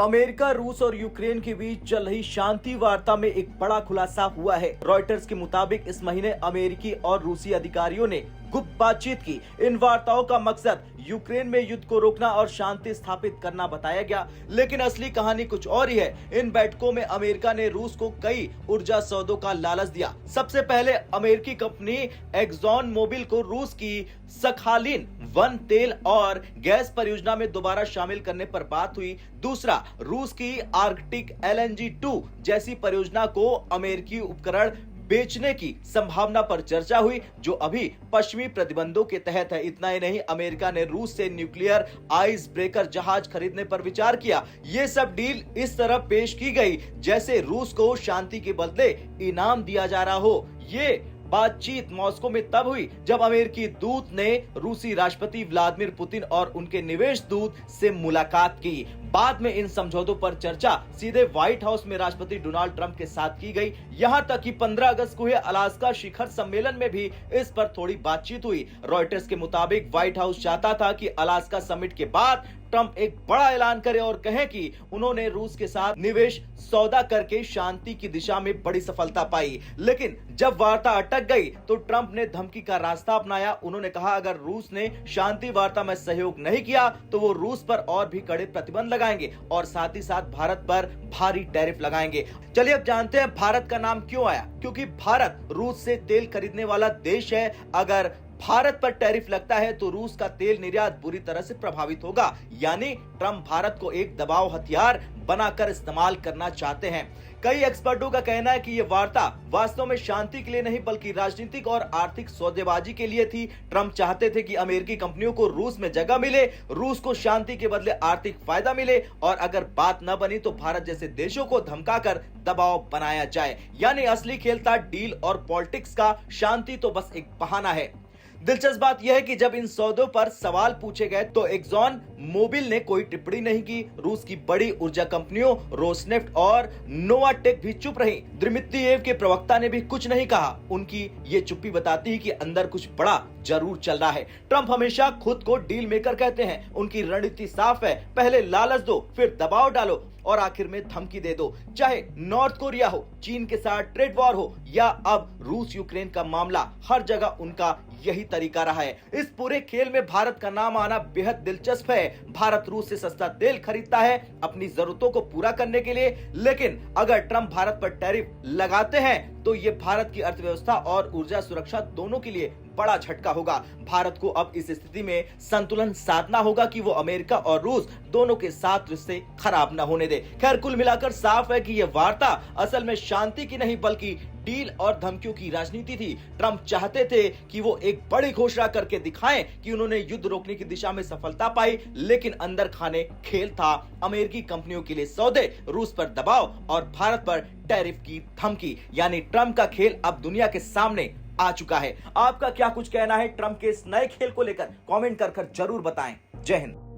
America, रूस और Ukraine के बीच चल रही शांति वार्ता में एक बड़ा खुलासा हुआ है। रॉयटर्स के मुताबिक इस महीने अमेरिकी और रूसी अधिकारियों ने गुप्त बातचीत की। इन वार्ताओं का मकसद यूक्रेन में युद्ध को रोकना और शांति स्थापित करना बताया गया, लेकिन असली कहानी कुछ और ही है। इन बैठकों में अमेरिका ने रूस को कई ऊर्जा सौदों का लालच दिया। सबसे पहले अमेरिकी कंपनी एक्सॉन मोबिल को रूस की सखालिन 1 तेल और गैस परियोजना में दोबारा शामिल करने पर बात हुई। दूसरा, रूस की आर्कटिक LNG 2 जैसी परियोजना को अमेरिकी उपकरण बेचने की संभावना पर चर्चा हुई, जो अभी पश्चिमी प्रतिबंधों के तहत है। इतना ही नहीं, अमेरिका ने रूस से न्यूक्लियर आइस ब्रेकर जहाज खरीदने पर विचार किया। ये सब डील इस तरह पेश की गई जैसे रूस को शांति के बदले इनाम दिया जा रहा हो। ये बातचीत मॉस्को में तब हुई जब अमेरिकी दूत ने रूसी राष्ट्रपति व्लादिमीर पुतिन और उनके निवेश दूत से मुलाकात की। बाद में इन समझौतों पर चर्चा सीधे व्हाइट हाउस में राष्ट्रपति डोनाल्ड ट्रंप के साथ की गई। यहां तक कि 15 अगस्त को हुए अलास्का शिखर सम्मेलन में भी इस पर थोड़ी बातचीत हुई। रॉयटर्स के मुताबिक व्हाइट हाउस चाहता था कि अलास्का समिट के बाद ट्रंप एक बड़ा ऐलान करे और कहे कि उन्होंने रूस के साथ निवेश सौदा करके शांति की दिशा में बड़ी सफलता पाई। लेकिन जब वार्ता अटक गई तो ट्रंप ने धमकी का रास्ता अपनाया। उन्होंने कहा अगर रूस ने शांति वार्ता में सहयोग नहीं किया तो वो रूस पर और भी कड़े प्रतिबंध लगाएंगे और साथ ही साथ भारत पर भारी टैरिफ लगाएंगे। चलिए अब जानते हैं भारत का नाम क्यों आया। क्योंकि भारत रूस से तेल खरीदने वाला देश है। अगर भारत पर टैरिफ लगता है तो रूस का तेल निर्यात बुरी तरह से प्रभावित होगा। यानी ट्रंप भारत को एक दबाव हथियार बनाकर इस्तेमाल करना चाहते हैं। कई एक्सपर्टों का कहना है कि यह वार्ता वास्तव में शांति के लिए नहीं बल्कि राजनीतिक और आर्थिक सौदेबाजी के लिए थी। ट्रंप चाहते थे कि अमेरिकी कंपनियों को रूस में जगह मिले, रूस को शांति के बदले आर्थिक फायदा मिले और अगर बात न बनी तो भारत जैसे देशों को धमकाकर दबाव बनाया जाए। यानी असली खेल था डील और पॉलिटिक्स का, शांति तो बस एक बहाना है। दिलचस्प बात यह है कि जब इन सौदों पर सवाल पूछे गए तो एक्सॉन मोबिल ने कोई टिप्पणी नहीं की। रूस की बड़ी ऊर्जा कंपनियों रोसनेफ्ट और नोवाटेक भी चुप रही। द्मित्रिएव के प्रवक्ता ने भी कुछ नहीं कहा। उनकी ये चुप्पी बताती है कि अंदर कुछ बड़ा जरूर चल रहा है। ट्रंप हमेशा खुद को डील मेकर कहते हैं। उनकी रणनीति साफ है, पहले लालच दो, फिर दबाव डालो और आखिर में धमकी दे दो। चाहे नॉर्थ कोरिया हो, चीन के साथ ट्रेड वॉर हो या अब रूस यूक्रेन का मामला, हर जगह उनका यही तरीका रहा है। इस पूरे खेल में भारत का नाम आना बेहद दिलचस्प है। भारत रूस से सस्ता तेल खरीदता है अपनी जरूरतों को पूरा करने के लिए, लेकिन अगर ट्रंप भारत पर टैरिफ लगाते हैं तो ये भारत की अर्थव्यवस्था और ऊर्जा सुरक्षा दोनों के लिए बड़ा झटका होगा। भारत को अब इस स्थिति में संतुलन साधना होगा कि वो अमेरिका और रूस दोनों के साथ रिश्ते खराब न होने दे। खैर, कुल मिलाकर साफ है कि यह वार्ता असल में शांति की नहीं बल्कि डील और धमकियों की राजनीति थी। ट्रंप चाहते थे कि वो एक बड़ी घोषणा करके दिखाएं कि उन्होंने युद्ध रोकने की दिशा में सफलता पाई, लेकिन अंदर खाने खेल था अमेरिकी कंपनियों के लिए सौदे, रूस पर दबाव और भारत पर टैरिफ की धमकी। यानी ट्रंप का खेल अब दुनिया के सामने आ चुका है। आपका क्या कुछ कहना है ट्रंप के इस नए खेल को लेकर? कमेंट कर जरूर बताएं। जय हिंद।